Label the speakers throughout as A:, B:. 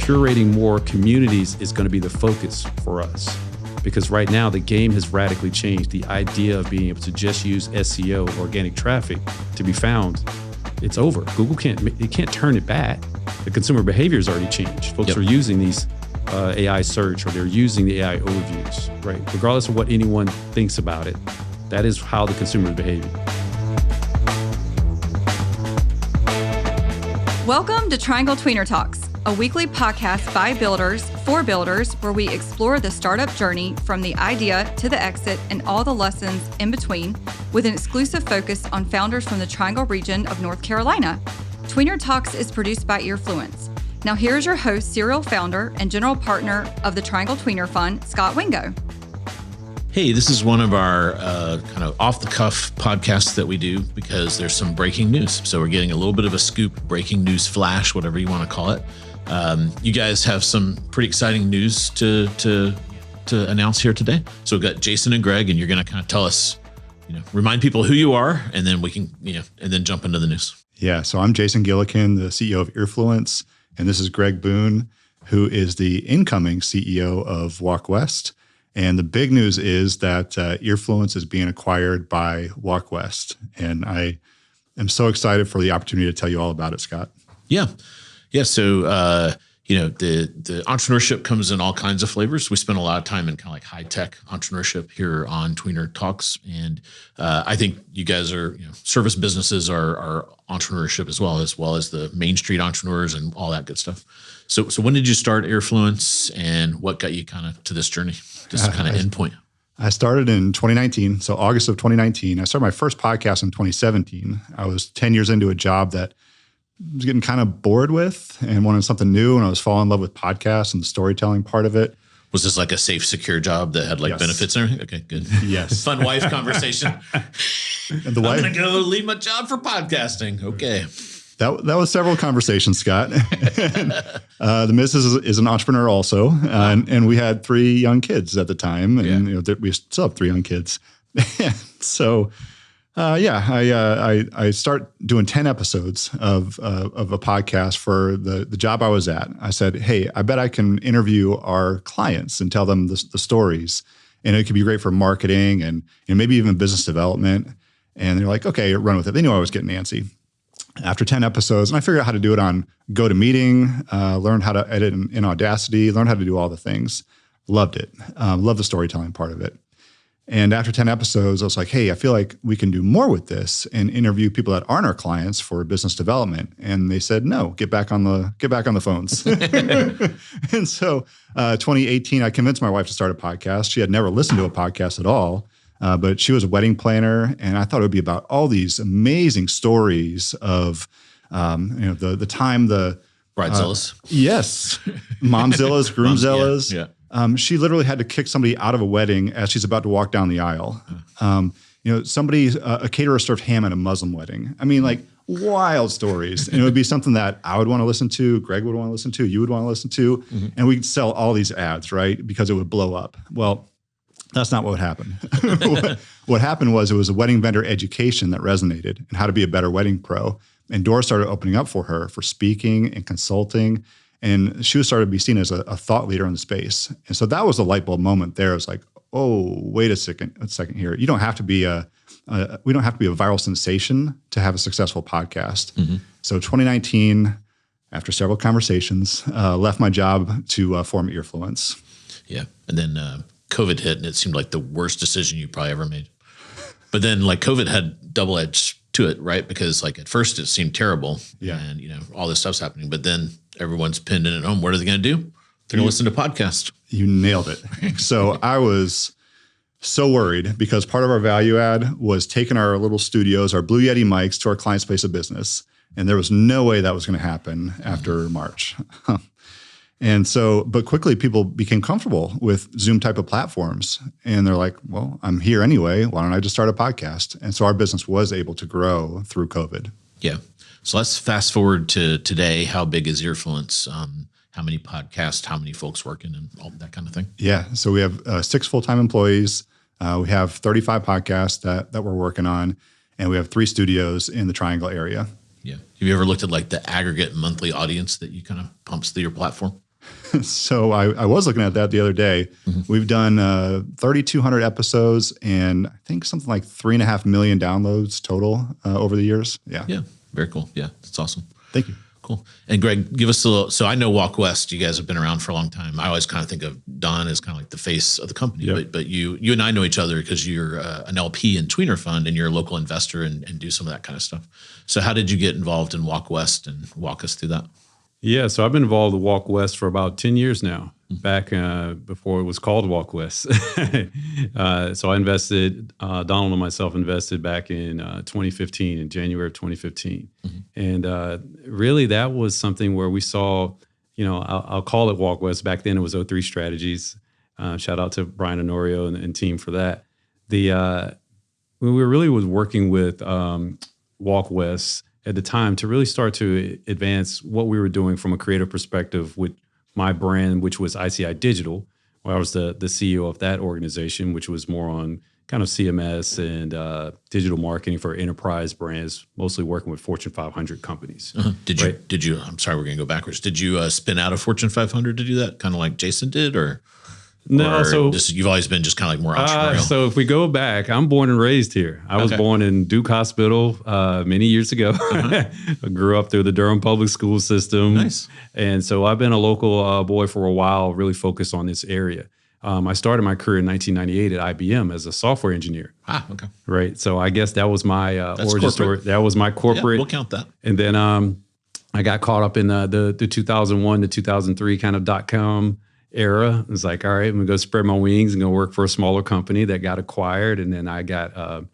A: curating more communities is going to be the focus for us. Because right now the game has radically changed. The idea of being able to just use SEO, organic traffic, to be found, it's over. Google can't turn it back. The consumer behavior has already changed. Folks are using these AI search, or they're using the AI overviews, right? Regardless of what anyone thinks about it, that is how the consumer is behaving.
B: Welcome to Triangle Tweener Talks, a weekly podcast by builders for builders where we explore the startup journey from the idea to the exit and all the lessons in between, with an exclusive focus on founders from the Triangle region of North Carolina. Tweener Talks is produced by Earfluence. Now here's your host, serial founder and general partner of the Triangle Tweener Fund, Scot Wingo.
C: Hey, this is one of our kind of off-the-cuff podcasts that we do because there's some breaking news. So we're getting a little bit of a scoop, breaking news flash, whatever you want to call it. You guys have some pretty exciting news to announce here today. So we've got Jason and Greg, and you're going to kind of tell us, remind people who you are, and then we can, and then jump into the news.
D: Yeah, so I'm Jason Gillikin, the CEO of Earfluence, and this is Greg Boone, who is the incoming CEO of Walk West. And the big news is that Earfluence is being acquired by Walk West. And I am so excited for the opportunity to tell you all about it, Scott.
C: Yeah. So, the entrepreneurship comes in all kinds of flavors. We spend a lot of time in kind of like high-tech entrepreneurship here on Tweener Talks. And I think you guys are, service businesses are entrepreneurship as well as the Main Street entrepreneurs and all that good stuff. So when did you start Earfluence, and what got you kind of to this journey, this kind of endpoint?
D: I started in 2019, so August of 2019. I started my first podcast in 2017. I was 10 years into a job that I was getting kind of bored with and wanted something new, and I was falling in love with podcasts and the storytelling part of it.
C: Was this like a safe, secure job that had like benefits and everything? Okay, good.
D: Yes.
C: Fun wife conversation.
D: And the wife,
C: I'm going to go leave my job for podcasting. Okay.
D: That was several conversations, Scott. The missus is an entrepreneur also, and we had 3 young kids at the time, and we still have 3 young kids. So, I start doing 10 episodes of a podcast for the job I was at. I said, hey, I bet I can interview our clients and tell them the stories, and it could be great for marketing and maybe even business development. And they're like, okay, run with it. They knew I was getting antsy. After 10 episodes, and I figured out how to do it on GoToMeeting, learned how to edit in Audacity, learned how to do all the things. Loved it. Loved the storytelling part of it. And after 10 episodes, I was like, hey, I feel like we can do more with this and interview people that aren't our clients for business development. And they said, no, get back on the phones. And so 2018, I convinced my wife to start a podcast. She had never listened to a podcast at all. But she was a wedding planner, and I thought it would be about all these amazing stories of, the time the
C: Bridezillas.
D: Yes, momzillas, groomzillas.
C: Yeah.
D: She literally had to kick somebody out of a wedding as she's about to walk down the aisle. A caterer served ham at a Muslim wedding. I mean, like wild stories, and it would be something that I would want to listen to, Greg would want to listen to, you would want to listen to, and we'd sell all these ads, right? Because it would blow up. Well, that's not what happened. What happened was it was a wedding vendor education that resonated and how to be a better wedding pro. And doors started opening up for her for speaking and consulting. And she was started to be seen as a thought leader in the space. And so that was the light bulb moment there. It was like, oh, wait a second here. You don't have to be we don't have to be a viral sensation to have a successful podcast. So 2019, after several conversations, left my job to form Earfluence.
C: Yeah. And then COVID hit, and it seemed like the worst decision you probably ever made. But then like COVID had double edge to it, right? Because like at first it seemed terrible, and all this stuff's happening, but then everyone's pinned in at home. What are they going to do? They're going to listen to podcasts.
D: You nailed it. So I was so worried because part of our value add was taking our little studios, our Blue Yeti mics, to our client's place of business. And there was no way that was going to happen after March. And so, but quickly people became comfortable with Zoom type of platforms. And they're like, well, I'm here anyway. Why don't I just start a podcast? And so our business was able to grow through COVID.
C: Yeah. So let's fast forward to today. How big is Earfluence? How many podcasts, how many folks working, and all that kind of thing?
D: Yeah. So we have 6 full-time employees. We have 35 podcasts that we're working on. And we have 3 studios in the Triangle area.
C: Yeah. Have you ever looked at like the aggregate monthly audience that you kind of pumps through your platform?
D: So I was looking at that the other day. We've done 3,200 episodes and I think something like 3.5 million downloads total over the years. Yeah.
C: Yeah. Very cool. Yeah. That's awesome.
D: Thank you.
C: Cool. And Greg, give us a little, so I know Walk West, you guys have been around for a long time. I always kind of think of Don as kind of like the face of the company,
A: Yep.
C: but you and I know each other because you're an LP in Tweener Fund and you're a local investor and do some of that kind of stuff. So how did you get involved in Walk West and walk us through that?
A: Yeah, so I've been involved with Walk West for about 10 years now, back before it was called Walk West. So I invested, Donald and myself invested back in 2015, in January of 2015. And really that was something where we saw, I'll call it Walk West. Back then it was O3 Strategies. Shout out to Brian Honorio and team for that. We really was working with Walk West at the time to really start to advance what we were doing from a creative perspective with my brand, which was ICI Digital, where I was the CEO of that organization, which was more on kind of CMS and digital marketing for enterprise brands, mostly working with Fortune 500 companies.
C: Did you, I'm sorry, we're going to go backwards. Did you spin out a Fortune 500 to do that? Kind of like Jason did, or?
A: No, so
C: you've always been just kind of like more entrepreneurial.
A: So if we go back, I'm born and raised here. I was born in Duke Hospital many years ago. I grew up through the Durham public school system.
C: Nice.
A: And so I've been a local boy for a while, really focused on this area. I started my career in 1998 at IBM as a software engineer.
C: Okay.
A: Right. So I guess that was my origin
C: corporate.
A: story. That was my corporate.
C: Yeah, we'll count that.
A: And then I got caught up in the 2001 to 2003 kind of .com era. It was like, all right, I'm gonna go spread my wings and go work for a smaller company that got acquired. And then I got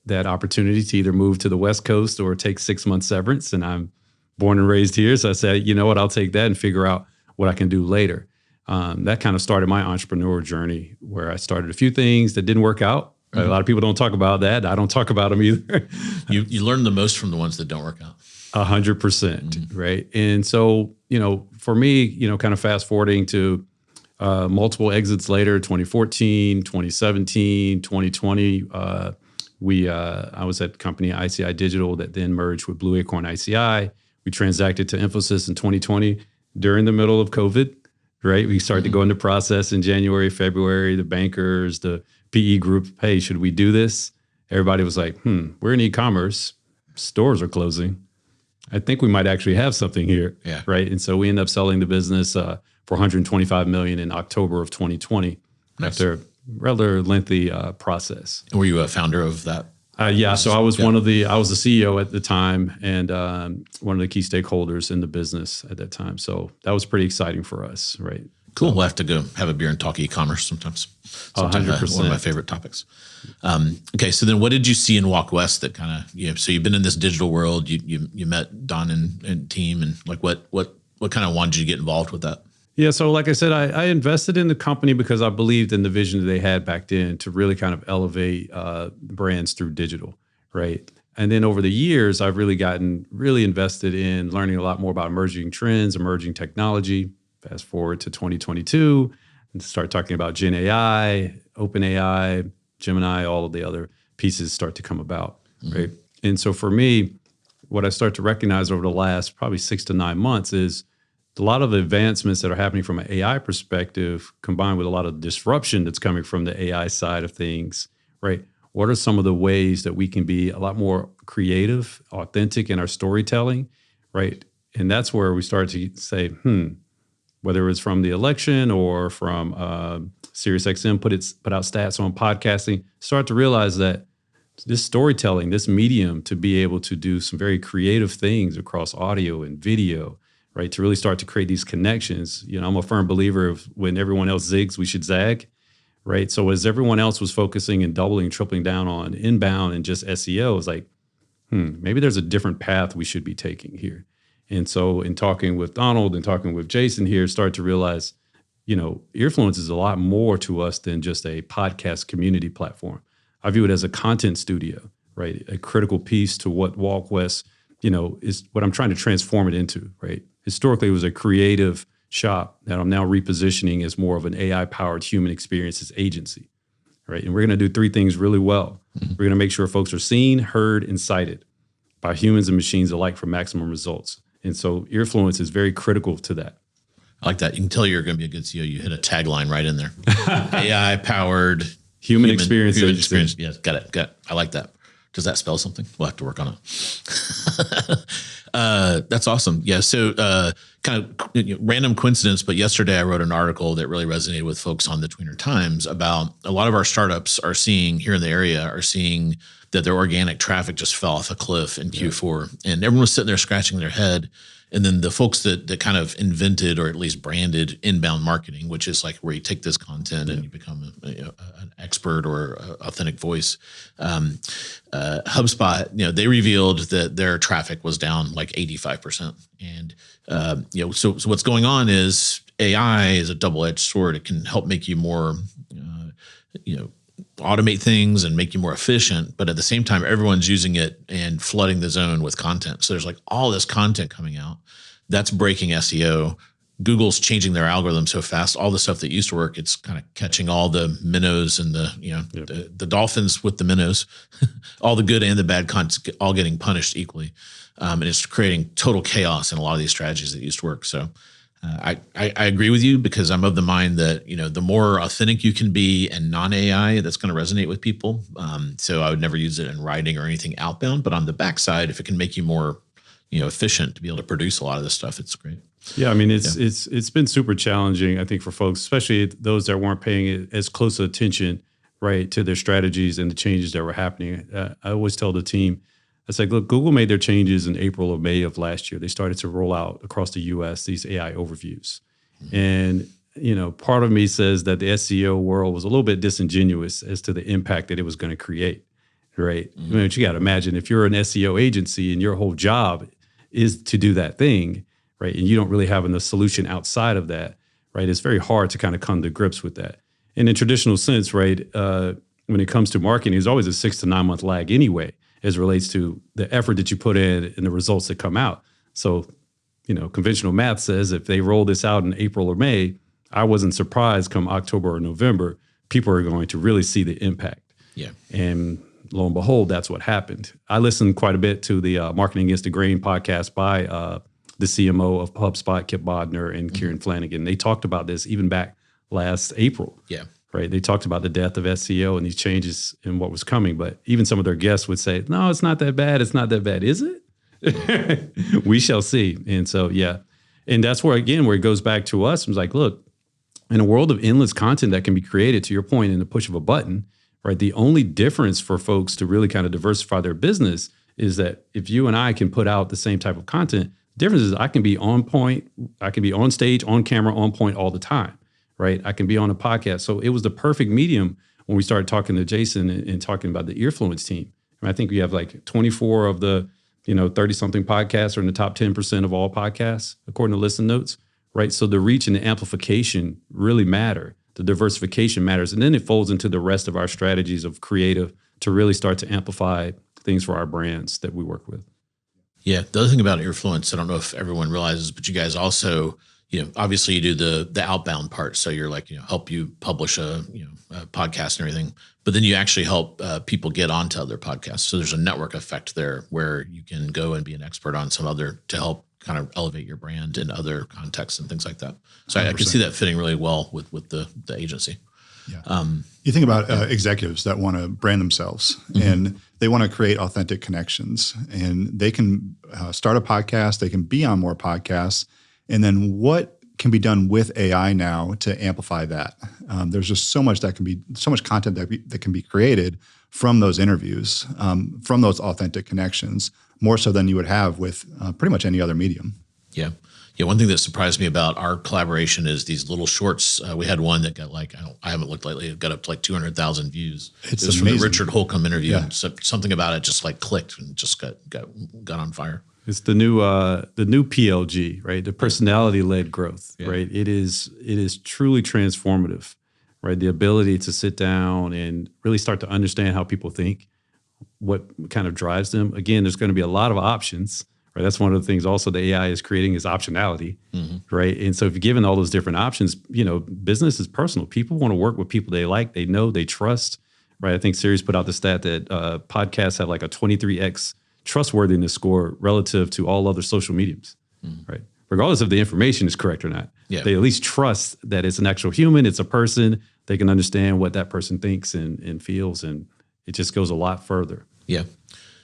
A: that opportunity to either move to the West Coast or take 6 months severance. And I'm born and raised here. So I said, you know what, I'll take that and figure out what I can do later. That kind of started my entrepreneur journey, where I started a few things that didn't work out. A lot of people don't talk about that. I don't talk about them either.
C: You learn the most from the ones that don't work out.
A: 100%, right? And so, for me, kind of fast forwarding to multiple exits later, 2014, 2017, 2020, I was at company ICI Digital that then merged with Blue Acorn ICI. We transacted to Infosys in 2020 during the middle of COVID, right? We started to go into process in January, February, the bankers, the PE group, hey, should we do this? Everybody was like, we're in e-commerce, stores are closing. I think we might actually have something here, right? And so we ended up selling the business for $125 million in October of 2020 after a rather lengthy process.
C: And were you a founder of that?
A: Yeah, so I was I was the CEO at the time and one of the key stakeholders in the business at that time. So that was pretty exciting for us, right?
C: Cool. We'll have to go have a beer and talk e-commerce sometimes.
A: 100%.
C: One of my favorite topics. Okay, so then what did you see in Walk West that kind of, so you've been in this digital world, you met Don and team, and like what kind of wanted you to get involved with that?
A: Yeah, so like I said, I invested in the company because I believed in the vision that they had back then to really kind of elevate brands through digital, right? And then over the years, I've really gotten invested in learning a lot more about emerging trends, emerging technology. Fast forward to 2022 and start talking about Gen AI, Open AI, Gemini, all of the other pieces start to come about, right? And so for me, what I start to recognize over the last probably 6 to 9 months is a lot of the advancements that are happening from an AI perspective, combined with a lot of disruption that's coming from the AI side of things, right? What are some of the ways that we can be a lot more creative, authentic in our storytelling, right? And that's where we start to say, whether it's from the election or from SiriusXM put out stats on podcasting, start to realize that this storytelling, this medium to be able to do some very creative things across audio and video, right? To really start to create these connections. I'm a firm believer of when everyone else zigs, we should zag, right? So as everyone else was focusing and doubling, tripling down on inbound and just SEO, it's like, maybe there's a different path we should be taking here. And so in talking with Donald and talking with Jason here, start to realize, Earfluence is a lot more to us than just a podcast community platform. I view it as a content studio, right? A critical piece to what Walk West, is what I'm trying to transform it into, right? Historically, it was a creative shop that I'm now repositioning as more of an AI-powered human experiences agency, right? And we're going to do 3 things really well. We're going to make sure folks are seen, heard, and cited by humans and machines alike for maximum results. And so Earfluence is very critical to that.
C: I like that. You can tell you're going to be a good CEO. You hit a tagline right in there. AI powered
A: human experience.
C: Human experience. Yes, got it. I like that. Does that spell something? We'll have to work on it. That's awesome. Yeah. So kind of random coincidence, but yesterday I wrote an article that really resonated with folks on the Tweener Times about a lot of our startups are seeing here in the area that their organic traffic just fell off a cliff in Q4, and everyone was sitting there scratching their head. And then the folks that kind of invented or at least branded inbound marketing, which is like where you take this content and you become an expert or authentic voice. HubSpot, they revealed that their traffic was down like 85%. And, so what's going on is AI is a double-edged sword. It can help make you more, automate things and make you more efficient. But at the same time, everyone's using it and flooding the zone with content. So there's like all this content coming out that's breaking SEO. Google's changing their algorithm so fast. All the stuff that used to work, it's kind of catching all the minnows and the dolphins with the minnows, all the good and the bad content, all getting punished equally. And it's creating total chaos in a lot of these strategies that used to work. So I agree with you, because I'm of the mind that, the more authentic you can be and non-AI, that's going to resonate with people. So I would never use it in writing or anything outbound, but on the backside, if it can make you more, efficient to be able to produce a lot of this stuff, it's great.
A: Yeah. I mean, it's been super challenging, I think, for folks, especially those that weren't paying as close attention, right, to their strategies and the changes that were happening. I always tell the team, it's like, look, Google made their changes in April or May of last year. They started to roll out across the U.S. these AI overviews. And, part of me says that the SEO world was a little bit disingenuous as to the impact that it was going to create, right? I mean, you got to imagine, if you're an SEO agency and your whole job is to do that thing, right, and you don't really have a solution outside of that, right, it's very hard to kind of come to grips with that. And in traditional sense, right, when it comes to marketing, there's always a 6 to 9 month lag anyway, as it relates to the effort that you put in and the results that come out. So, conventional math says if they roll this out in April or May, I wasn't surprised come October or November, people are going to really see the impact. Yeah. And lo and behold, that's what happened. I listened quite a bit to the Marketing Against the Grain podcast by the CMO of HubSpot, Kip Bodner, and Kieran Flanagan. They talked about this even back last April. Yeah. Right. They talked about the death of SEO and these changes in what was coming. But even some of their guests would say, no, it's not that bad. It's not that bad. Is it? We shall see. And so, yeah. And that's where it goes back to us. It's like, look, in a world of endless content that can be created, to your point, in the push of a button, right? The only difference for folks to really kind of diversify their business is that if you and I can put out the same type of content, the difference is I can be on point, I can be on stage, on camera, on point all the time. Right? I can be on a podcast. So it was the perfect medium when we started talking to Jason and talking about the Earfluence team. And I think we have like 24 of the, 30-something podcasts are in the top 10% of all podcasts, according to Listen Notes, right? So the reach and the amplification really matter. The diversification matters. And then it folds into the rest of our strategies of creative to really start to amplify things for our brands that we work with.
C: Yeah. The other thing about Earfluence, I don't know if everyone realizes, but you guys also, obviously you do the outbound part. So you're like, help you publish a podcast and everything, but then you actually help people get onto other podcasts. So there's a network effect there where you can go and be an expert on some other to help kind of elevate your brand in other contexts and things like that. So I can see that fitting really well with the agency.
D: Yeah. You think about executives that want to brand themselves and they want to create authentic connections, and they can start a podcast, they can be on more podcasts. And then what can be done with AI now to amplify that? There's just so much content that can be created from those interviews, from those authentic connections, more so than you would have with pretty much any other medium.
C: Yeah. Yeah. One thing that surprised me about our collaboration is these little shorts. We had one that got I haven't looked lately. It got up to like 200,000 views. It was from the Richard Holcomb interview. Yeah. So something about it just like clicked and just got on fire.
A: It's the new PLG, right? The personality-led growth, right? It is truly transformative, right? The ability to sit down and really start to understand how people think, what kind of drives them. Again, there's going to be a lot of options, right? That's one of the things also the AI is creating is optionality, right? And so if you're given all those different options, business is personal. People want to work with people they like, they know, they trust, right? I think Sirius put out the stat that podcasts have like a 23x trustworthiness score relative to all other social mediums, right? regardless if the information is correct or not.
C: Yeah.
A: They at least trust that it's an actual human, it's a person. They can understand what that person thinks and feels, and it just goes a lot further.
C: Yeah.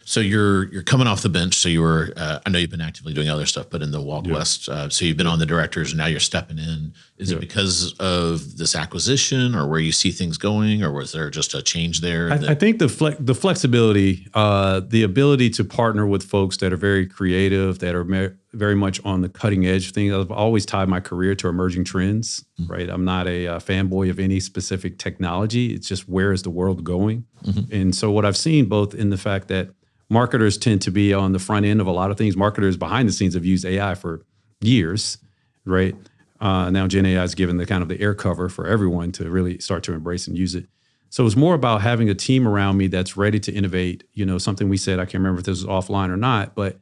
C: So you're coming off the bench. So you were, I know you've been actively doing other stuff, but in the Walk West, so you've been on the directors and now you're stepping in. Is it because of this acquisition or where you see things going, or was there just a change there?
A: I think the flexibility, the ability to partner with folks that are very creative, that are very much on the cutting edge of things. I've always tied my career to emerging trends, right? I'm not a fanboy of any specific technology. It's just, where is the world going? And so what I've seen, both in the fact that marketers tend to be on the front end of a lot of things. Marketers behind the scenes have used AI for years, right? Now Gen AI is given the kind of the air cover for everyone to really start to embrace and use it. So it's more about having a team around me that's ready to innovate. You know, something we said, I can't remember if this was offline or not, but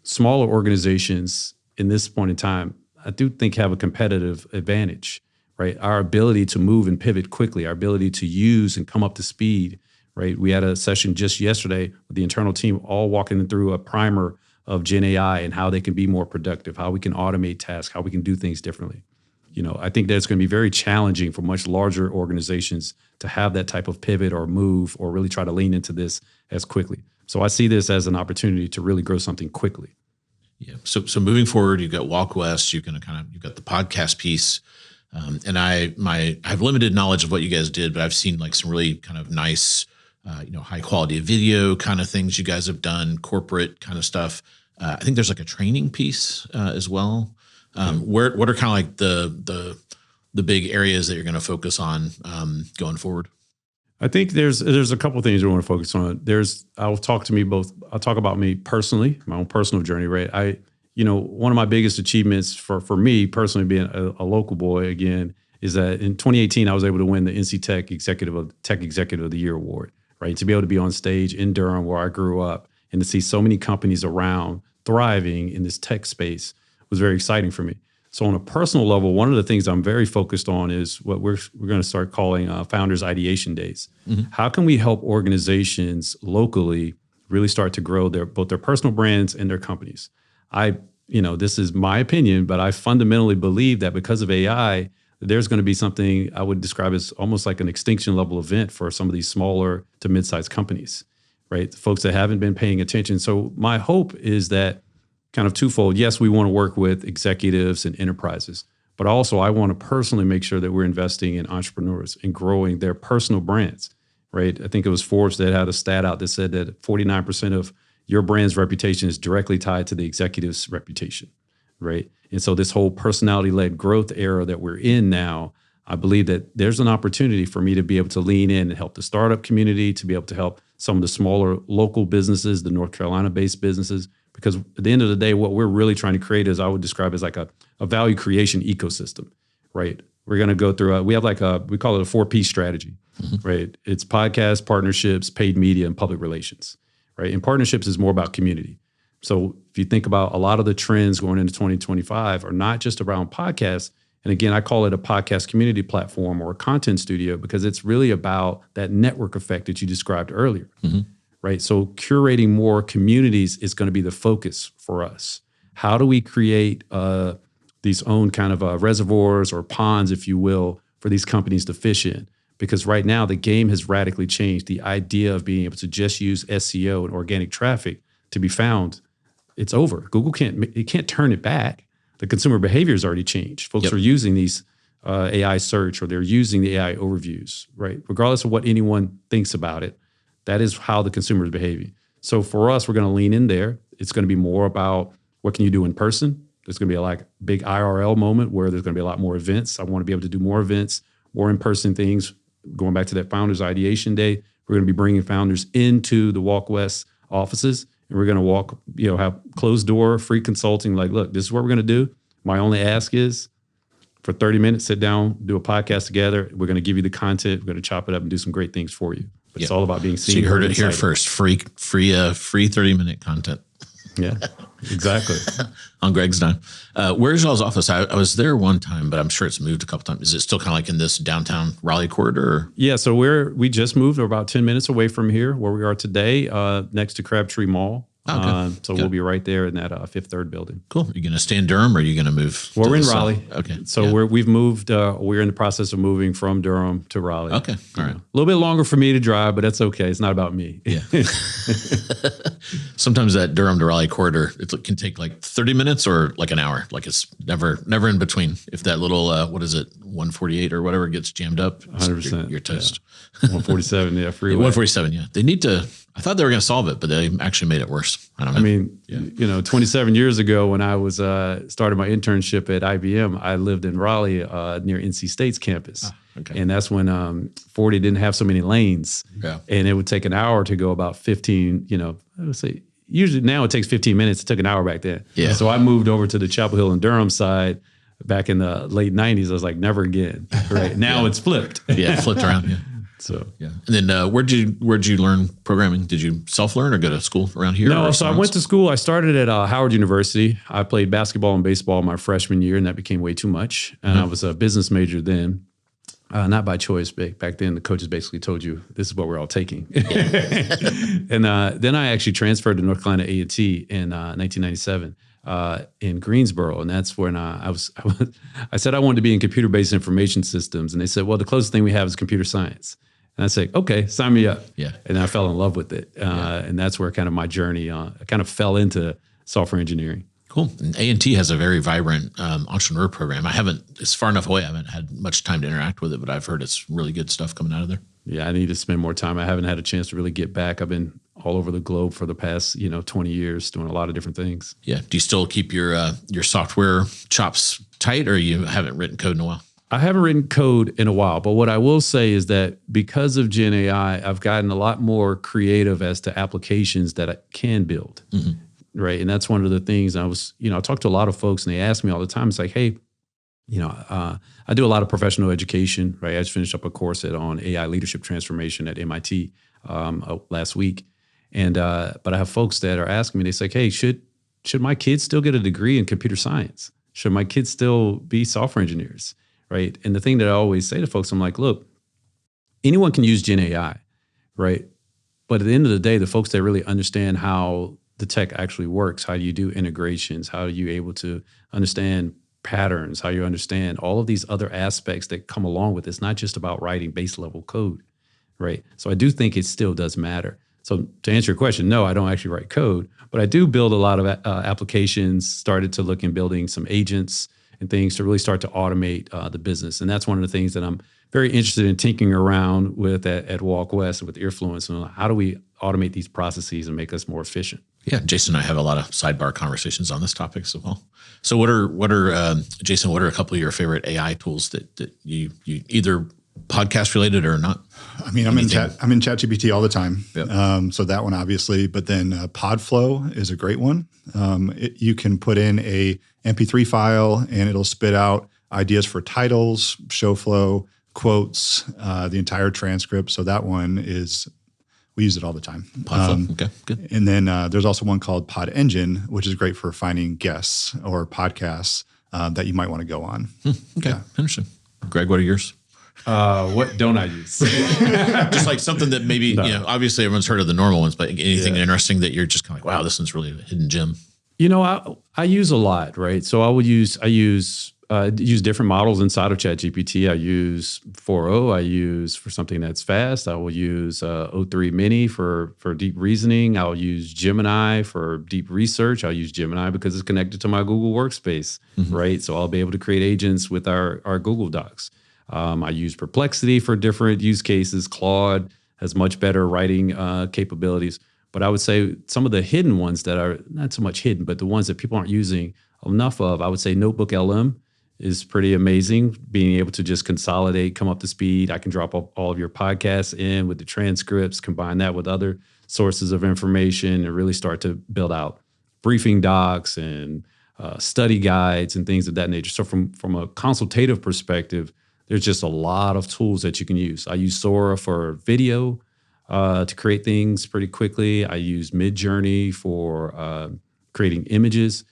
A: smaller organizations in this point in time, I do think have a competitive advantage, right? Our ability to move and pivot quickly, our ability to use and come up to speed, right? We had a session just yesterday with the internal team, all walking through a primer of Gen AI and how they can be more productive, how we can automate tasks, how we can do things differently. You know, I think that it's going to be very challenging for much larger organizations to have that type of pivot or move or really try to lean into this as quickly. So I see this as an opportunity to really grow something quickly.
C: Yeah. So moving forward, you've got Walk West, you've got the podcast piece. And I have limited knowledge of what you guys did, but I've seen like some really kind of nice, high quality video kind of things you guys have done, corporate kind of stuff. I think there's like a training piece as well. What are kind of like the big areas that you're going to focus on going forward?
A: I think there's a couple of things we want to focus on. I'll talk about me personally, my own personal journey, right? One of my biggest achievements for me personally, being a local boy again, is that in 2018, I was able to win the NC Tech Executive of the Year award, right? To be able to be on stage in Durham, where I grew up, and to see so many companies around thriving in this tech space was very exciting for me. So on a personal level, one of the things I'm very focused on is what we're going to start calling Founders Ideation Days. How can we help organizations locally really start to grow both their personal brands and their companies? This is my opinion, but I fundamentally believe that because of AI, there's going to be something I would describe as almost like an extinction level event for some of these smaller to mid-sized companies, right? The folks that haven't been paying attention. So my hope is that kind of twofold. Yes, we want to work with executives and enterprises, but also I want to personally make sure that we're investing in entrepreneurs and growing their personal brands, right? I think it was Forbes that had a stat out that said that 49% of your brand's reputation is directly tied to the executive's reputation, right? And so this whole personality-led growth era that we're in now, I believe that there's an opportunity for me to be able to lean in and help the startup community, to be able to help some of the smaller local businesses, the North Carolina-based businesses, because at the end of the day, what we're really trying to create is, I would describe as like a value creation ecosystem, right? We're going to go through, we call it a 4P strategy, right? It's podcasts, partnerships, paid media, and public relations, right? And partnerships is more about community. So if you think about a lot of the trends going into 2025 are not just around podcasts. And again, I call it a podcast community platform or a content studio, because it's really about that network effect that you described earlier, right? So curating more communities is going to be the focus for us. How do we create these own kind of reservoirs or ponds, if you will, for these companies to fish in? Because right now the game has radically changed. The idea of being able to just use SEO and organic traffic to be found, it's over. Google can't turn it back. The consumer behavior has already changed. Folks are using these AI search, or they're using the AI overviews, right? Regardless of what anyone thinks about it, that is how the consumer is behaving. So for us, we're going to lean in there. It's going to be more about what can you do in person. There's going to be a big IRL moment where there's going to be a lot more events. I want to be able to do more events, more in-person things. Going back to that Founders Ideation Day, we're going to be bringing founders into the Walk West offices, and we're going to have closed door, free consulting. Like, look, this is what we're going to do. My only ask is for 30 minutes, sit down, do a podcast together. We're going to give you the content. We're going to chop it up and do some great things for you. But it's all about being seen.
C: So you heard it here first. Free 30-minute content.
A: Yeah, exactly.
C: On Greg's dime. Where's y'all's office? I was there one time, but I'm sure it's moved a couple times. Is it still kind of like in this downtown Raleigh corridor? Or?
A: Yeah, so we just moved. We're about 10 minutes away from here, where we are today, next to Crabtree Mall.
C: Okay.
A: So we'll be right there in that Fifth Third building.
C: Cool. Are you going to stay in Durham, or are you going to move?
A: Well, we're in
C: the south?
A: Raleigh.
C: Okay.
A: So we've moved. We're in the process of moving from Durham to Raleigh.
C: Okay. All right.
A: A little bit longer for me to drive, but that's okay. It's not about me.
C: Yeah. Sometimes that Durham to Raleigh corridor, it can take like 30 minutes or like an hour. Like it's never in between. If that little, 148 or whatever gets jammed up,
A: 100%.
C: You're toast.
A: Yeah. 147, yeah, freeway.
C: 147, yeah. They need to, I thought they were going to solve it, but they actually made it worse. I don't know.
A: I mean, 27 years ago when I was started my internship at IBM, I lived in Raleigh near NC State's campus.
C: Okay.
A: And that's when 40 didn't have so many lanes.
C: Yeah.
A: And it would take an hour to go about 15, I would say, usually now it takes 15 minutes. It took an hour back then.
C: Yeah.
A: So I moved over to the Chapel Hill and Durham side back in the late 90s. I was like, never again. Right now it's flipped.
C: Yeah, flipped around. Yeah.
A: So
C: yeah. And then where'd you learn programming? Did you self-learn or go to school around here?
A: No, so I went to school. I started at Howard University. I played basketball and baseball my freshman year, and that became way too much. And I was a business major then. Not by choice. Back then, the coaches basically told you, this is what we're all taking. And then I actually transferred to North Carolina A&T in 1997 in Greensboro. And that's when I said I wanted to be in computer-based information systems. And they said, well, the closest thing we have is computer science. And I said, okay, sign me up.
C: Yeah.
A: And I fell in love with it. And that's where kind of my journey, I kind of fell into software engineering.
C: Cool. And A&T has a very vibrant entrepreneur program. It's far enough away. I haven't had much time to interact with it, but I've heard it's really good stuff coming out of there.
A: Yeah, I need to spend more time. I haven't had a chance to really get back. I've been all over the globe for the past, 20 years doing a lot of different things.
C: Yeah. Do you still keep your software chops tight, or you haven't written code in a while?
A: I haven't written code in a while, but what I will say is that because of Gen AI, I've gotten a lot more creative as to applications that I can build. Mm-hmm. Right. And that's one of the things I talk to a lot of folks and they ask me all the time. It's like, hey, I do a lot of professional education, right? I just finished up a course on AI leadership transformation at MIT last week. And, but I have folks that are asking me, they say, hey, should my kids still get a degree in computer science? Should my kids still be software engineers? Right. And the thing that I always say to folks, I'm like, look, anyone can use Gen AI, right? But at the end of the day, the folks that really understand how the tech actually works, how do you do integrations, how are you able to understand patterns, how you understand all of these other aspects that come along with it. It's not just about writing base level code, right? So I do think it still does matter. So to answer your question, no, I don't actually write code, but I do build a lot of applications, started to look in building some agents and things to really start to automate the business. And that's one of the things that I'm very interested in tinkering around with at Walk West with Earfluence. And how do we automate these processes and make us more efficient?
C: Yeah, Jason and I have a lot of sidebar conversations on this topic as well. So what are Jason, what are a couple of your favorite AI tools that you either podcast related or not?
D: I mean, I'm in ChatGPT all the time.
C: Yep.
D: So that one obviously, but then Podflow is a great one. You can put in a MP3 file and it'll spit out ideas for titles, show flow, quotes, the entire transcript. So that one we use it all the time.
C: Okay, good.
D: And then there's also one called Pod Engine, which is great for finding guests or podcasts that you might want to go on.
C: Okay, interesting. Greg, what are yours?
A: What don't I use?
C: Just like something that maybe, obviously everyone's heard of the normal ones, but anything interesting that you're just kind of like, wow, this one's really a hidden gem.
A: I use a lot, right? So I use different models inside of ChatGPT. I use 4.0. I use for something that's fast. I will use O3 Mini for deep reasoning. I'll use Gemini for deep research. I'll use Gemini because it's connected to my Google Workspace, right? So I'll be able to create agents with our Google Docs. I use Perplexity for different use cases. Claude has much better writing capabilities. But I would say some of the hidden ones that are not so much hidden, but the ones that people aren't using enough of, I would say Notebook LM is pretty amazing. Being able to just consolidate, come up to speed. I can drop all of your podcasts in with the transcripts, combine that with other sources of information, and really start to build out briefing docs and study guides and things of that nature. So from a consultative perspective, there's just a lot of tools that you can use. I use Sora for video to create things pretty quickly. I use Midjourney for creating images.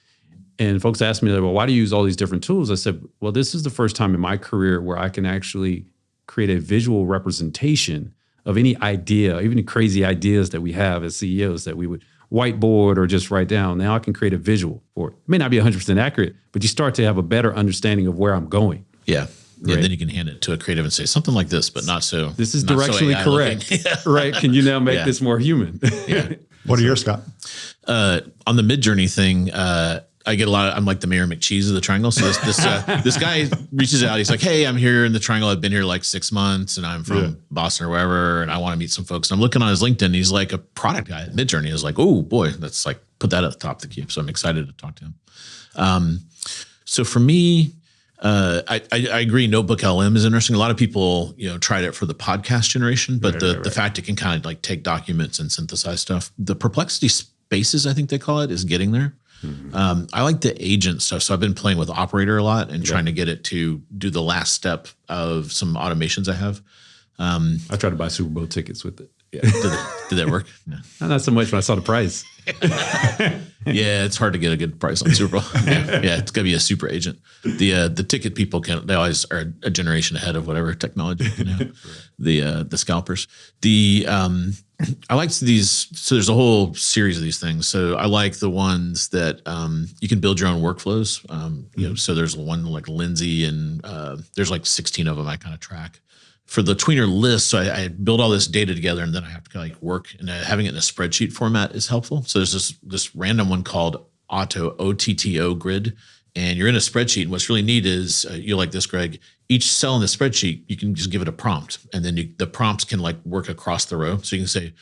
A: And folks ask me, well, why do you use all these different tools? I said, well, this is the first time in my career where I can actually create a visual representation of any idea, even crazy ideas that we have as CEOs that we would whiteboard or just write down. Now I can create a visual for it. It may not be 100% accurate, but you start to have a better understanding of where I'm going.
C: Yeah. Yeah,
A: Right.
C: then you can hand it to a creative and say something like this, but not so.
A: This is
C: not so
A: directionally
C: AI
A: correct,
C: looking.
A: right? Can you now make
C: Yeah.
A: this more human?
C: Yeah.
D: What are yours, Scott?
C: On the Midjourney thing, I get a lot of, I'm like the Mayor McCheese of the Triangle. So this guy reaches out. He's like, hey, I'm here in the Triangle. I've been here like 6 months and I'm from Boston or wherever. And I want to meet some folks. And I'm looking on his LinkedIn. He's like a product guy at Midjourney. I was like, oh boy, that's like, put that at the top of the queue. So I'm excited to talk to him. So for me, I agree. Notebook LM is interesting. A lot of people, tried it for the podcast generation, but the fact it can kind of like take documents and synthesize stuff. The Perplexity Spaces, I think they call it, is getting there. Mm-hmm. I like the agent stuff. So I've been playing with Operator a lot and trying to get it to do the last step of some automations I have.
A: I tried to buy Super Bowl tickets with it.
C: Yeah. Did that work? No.
A: Not so much when I saw the price.
C: Yeah, it's hard to get a good price on Super Bowl. Yeah, it's got to be a super agent. The ticket people they always are a generation ahead of whatever technology. The scalpers. I like these. So there's a whole series of these things. So I like the ones that you can build your own workflows. So there's one like Lindsay, and there's like 16 of them I kind of track. For the tweener list, so I build all this data together, and then I have to kind of like work, and having it in a spreadsheet format is helpful. So there's this random one called OTTO grid, and you're in a spreadsheet. And what's really neat is you're like this, Greg. Each cell in the spreadsheet, you can just give it a prompt, and then the prompts can like work across the row. So you can say,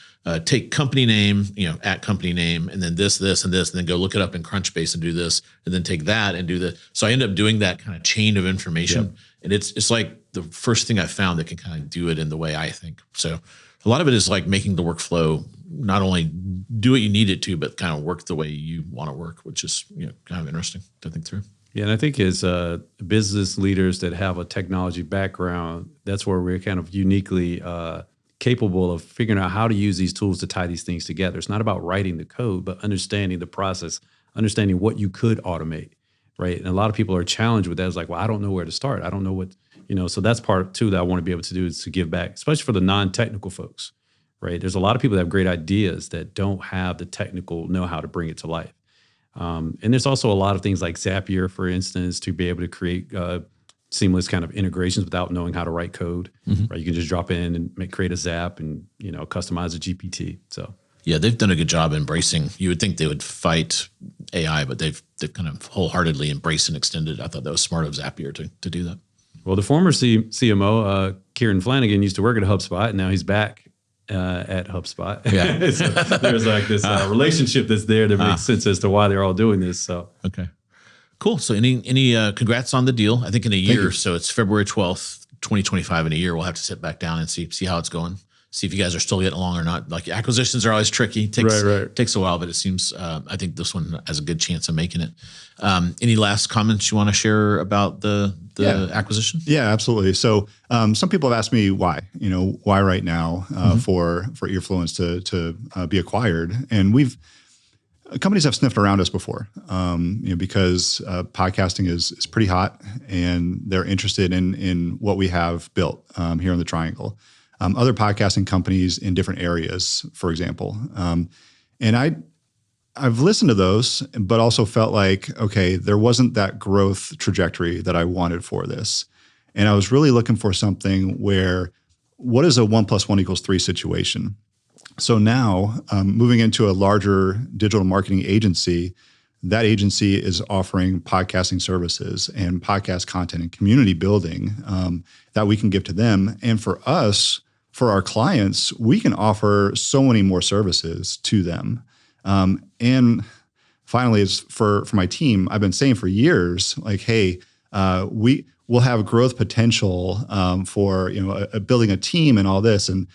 C: take company name, at company name, and then this, and this, and then go look it up in Crunchbase and do this, and then take that and do this. So I end up doing that kind of chain of information, and it's like the first thing I found that can kind of do it in the way I think. So a lot of it is like making the workflow not only do what you need it to, but kind of work the way you want to work, which is kind of interesting to think through.
A: Yeah, and I think as business leaders that have a technology background, that's where we're kind of uniquely capable of figuring out how to use these tools to tie these things together. It's not about writing the code, but understanding the process, understanding what you could automate, right? And a lot of people are challenged with that. It's like, well, I don't know where to start. I don't know what, so that's part too that I want to be able to do, is to give back, especially for the non-technical folks, right? There's a lot of people that have great ideas that don't have the technical know-how to bring it to life. And there's also a lot of things like Zapier, for instance, to be able to create seamless kind of integrations without knowing how to write code, right? You can just drop in and create a Zap and, customize a GPT. So
C: yeah, they've done a good job embracing. You would think they would fight AI, but they've kind of wholeheartedly embraced and extended. I thought that was smart of Zapier to do that.
A: Well, the former CMO, Kieran Flanagan, used to work at HubSpot, and now he's back at HubSpot. Yeah. So there's like this relationship that's there that makes sense as to why they're all doing this. So
C: okay, cool. So any congrats on the deal. I think in a year, so it's February 12th, 2025. In a year, we'll have to sit back down and see how it's going. See if you guys are still getting along or not. Like acquisitions are always tricky. Takes a while, but it seems I think this one has a good chance of making it. Any last comments you want to share about the acquisition? Yeah,
D: absolutely. So some people have asked me why right now for Earfluence to be acquired, and companies have sniffed around us before, because podcasting is pretty hot, and they're interested in what we have built here in the Triangle. Other podcasting companies in different areas, for example. And I've listened to those, but also felt like, okay, there wasn't that growth trajectory that I wanted for this. And I was really looking for something where, what is a 1 + 1 = 3 situation? So now, moving into a larger digital marketing agency, that agency is offering podcasting services and podcast content and community building that we can give to them. And for us, for our clients, we can offer so many more services to them. And finally, is for my team, I've been saying for years, like, hey, we will have growth potential for building a team and all this, and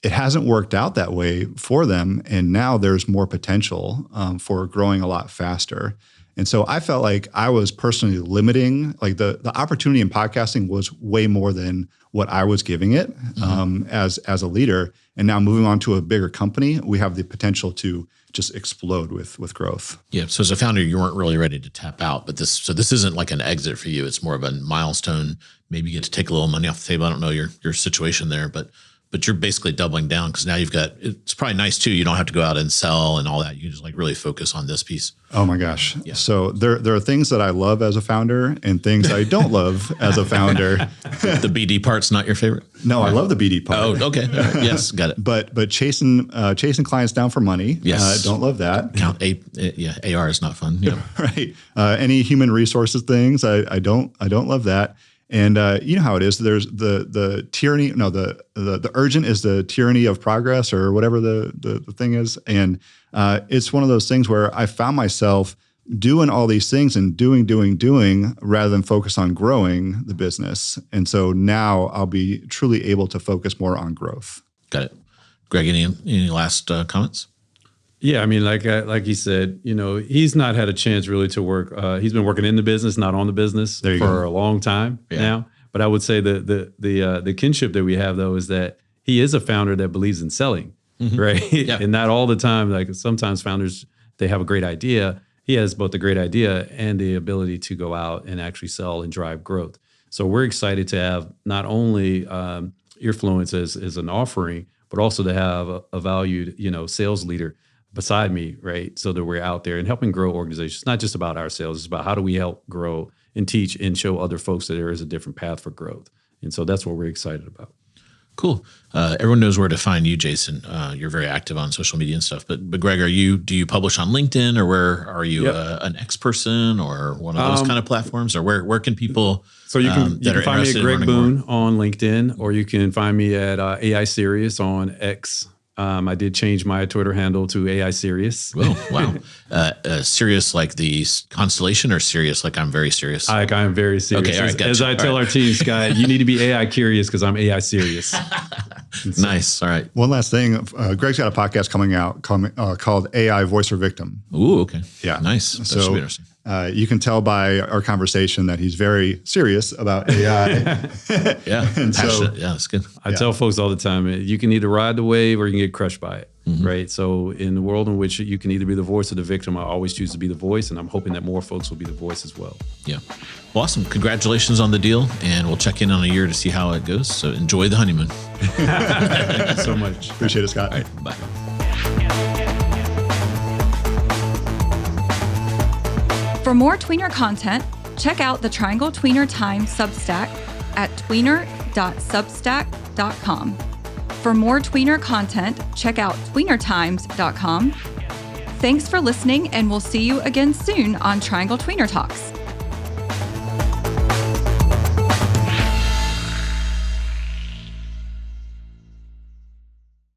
D: it hasn't worked out that way for them. And now there's more potential for growing a lot faster. And so I felt like I was personally limiting, like the opportunity in podcasting was way more than what I was giving it as a leader. And now moving on to a bigger company, we have the potential to just explode with growth.
C: Yeah. So as a founder, you weren't really ready to tap out, but this isn't like an exit for you. It's more of a milestone. Maybe you get to take a little money off the table. I don't know your situation there, but but you're basically doubling down because now it's probably nice too. You don't have to go out and sell and all that. You can just like really focus on this piece.
D: Oh my gosh.
C: Yeah.
D: So there are things that I love as a founder and things I don't love as a founder.
C: The BD part's not your favorite?
D: No, I love the BD part.
C: Oh, okay. All right. Yes, got it.
D: But chasing clients down for money.
C: Yes.
D: Don't love that.
C: AR is not fun. Yeah.
D: Right. Any human resources things, I don't love that. And you know how it is. There's the tyranny. No, the urgent is the tyranny of progress, or whatever the thing is. And it's one of those things where I found myself doing all these things and doing rather than focus on growing the business. And so now I'll be truly able to focus more on growth.
C: Got it. Greg, any last comments?
A: Yeah, I mean, like he said, he's not had a chance really to work. He's been working in the business, not on the business for a long time now. But I would say the kinship that we have, though, is that he is a founder that believes in selling, right? Yeah. And not all the time. Like sometimes founders, they have a great idea. He has both the great idea and the ability to go out and actually sell and drive growth. So we're excited to have not only Earfluence as an offering, but also to have a valued, sales leader beside me, right? So that we're out there and helping grow organizations. It's not just about our sales. It's about how do we help grow and teach and show other folks that there is a different path for growth. And so that's what we're excited about.
C: Cool. Everyone knows where to find you, Jason. You're very active on social media and stuff. But Greg, do you publish on LinkedIn, or where are you an X person or one of those kind of platforms, or where can people? So you can
A: find me at Greg Boone on LinkedIn, or you can find me at AI Serious on X. I did change my Twitter handle to AI Serious.
C: Oh, wow. Serious like the constellation, or serious like I'm very serious?
A: I am very serious.
C: Okay, all right, gotcha.
A: As I tell our team, Scott, you need to be AI curious because I'm AI serious.
C: Nice. All right.
D: One last thing. Greg's got a podcast coming out called AI Voice or Victim.
C: Ooh, okay.
D: Yeah.
C: Nice. That should be interesting.
D: You can tell by our conversation that he's very serious about AI.
C: Yeah.
D: And so,
C: yeah, that's good.
A: I tell folks all the time, you can either ride the wave or you can get crushed by it, right? So in the world in which you can either be the voice or the victim, I always choose to be the voice, and I'm hoping that more folks will be the voice as well.
C: Yeah. Well, awesome. Congratulations on the deal, and we'll check in on a year to see how it goes. So enjoy the honeymoon.
A: Thank you so much.
D: Appreciate it, Scott.
C: All right, bye.
B: For more Tweener content, check out the Triangle Tweener Time Substack at tweener.substack.com. For more Tweener content, check out tweenertimes.com. Thanks for listening, and we'll see you again soon on Triangle Tweener Talks.